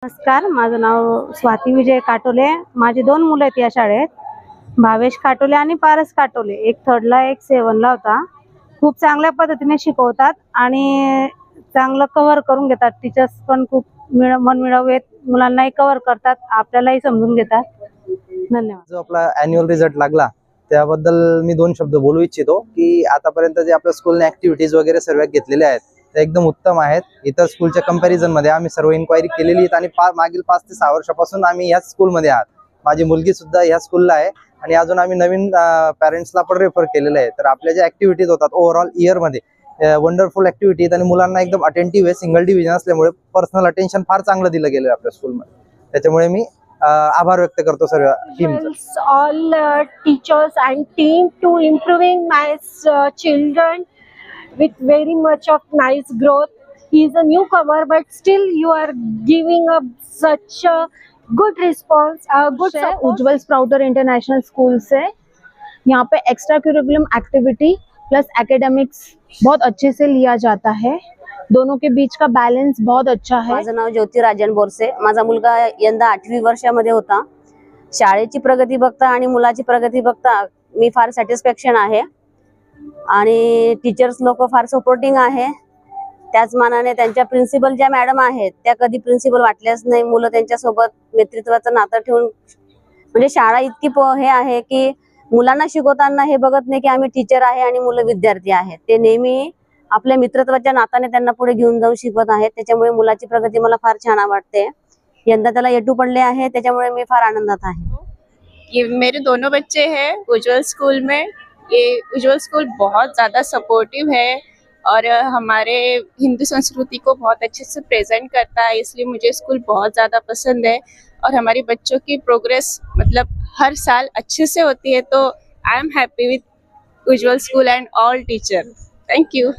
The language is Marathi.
नमस्कार, माझं नाव स्वाती विजय काटोले। माझे दोन मुलं आहेत या शाळेत, भावेश काटोले आणि पारस काटोले। एक 3rd ला एक 7 ला होता। खूप चांगल्या पद्धतीने शिकवतात आणि चांगलं कव्हर करून घेतात। टीचर्स पण खूप मनमिळावू मुलांनाही कव्हर करतात, आपल्यालाही समजून घेतात। धन्यवाद। जो आपला ॲन्युअल रिझल्ट लागला त्याबद्दल मी 2 शब्द बोलू इच्छितो की आतापर्यंत जे आपल्या स्कूलने ऍक्टिव्हिटीज वगैरे सर्व घेतलेल्या आहेत ते एकदम उत्तम आहेत। इतर स्कूलच्या कंपॅरिझन मध्ये आम्ही सर्व इन्क्वायरी केलेली आहेत आणि मागील 5 ते 6 वर्षापासून आम्ही ह्याच स्कूलमध्ये आहात। माझी मुलगी सुद्धा ह्या स्कूलला आहे आणि अजून आम्ही नवीन पॅरेंट्सला पण रेफर केलेलं आहे। तर आपल्या ज्या ऍक्टिव्हिटीज होतात ओव्हरऑल इयर मध्ये वंडरफुल ऍक्टिव्हिटीज आणि मुलांना एकदम अटेंटिव्ह आहे। सिंगल डिव्हिजन असल्यामुळे पर्सनल अटेन्शन फार चांगलं दिलं गेलं आपल्या स्कूलमध्ये। त्याच्यामुळे मी आभार व्यक्त करतो सर्व टीमचा। All teachers and team to improving my children with very much of nice growth. He is a newcomer, but still you are giving up such a good response, good support. Ujjwal sprouter international school से यहाँ पे extra curriculum activity plus academics बहुत अच्छे से लिया जाता है। दोनों के बीच का बैलेंस बहुत अच्छा है। माझं नाव ज्योती राजन बोरसे। माझा मुलगा यंदा 8वी वर्षामध्ये होता। शाळेची प्रगती बघता आणि मुलाची प्रगती बघता मी फार सॅटिस्फॅक्शन आहे आणि टीचर्स लोक फार सपोर्टिंग आहे। त्याच मानाने त्यांच्या प्रिन्सिपल ज्या मॅडम आहेत त्या कधी प्रिन्सिपल वाटल्याच नाही। मुलं त्यांच्या सोबत नेतृत्वाचं नातं ठेवून म्हणजे शाळा इतकी हे आहे की मुलांना शिकवताना हे बघत नाही की आम्ही टीचर आहे आणि मुलं विद्यार्थी आहेत। ते नेहमी आपल्या मित्रत्वाच्या नात्याने त्यांना पुढे घेऊन जाऊन शिकवत आहेत। त्याच्यामुळे मुलाची प्रगती मला फार छान वाटते। यंदा त्याला A2 पडले आहे, त्याच्यामुळे मी फार आनंदात आहे। ये मेरे दोनों बच्चे हैं उज्जवल स्कूल में। ये उज्जवल स्कूल बहुत ज़्यादा सपोर्टिव है और हमारे हिंदू संस्कृति को बहुत अच्छे से प्रेजेंट करता है, इसलिए मुझे स्कूल बहुत ज़्यादा पसंद है। और हमारे बच्चों की प्रोग्रेस मतलब हर साल अच्छे से होती है, तो I am happy with Ujjwal school end all teacher. Thank you.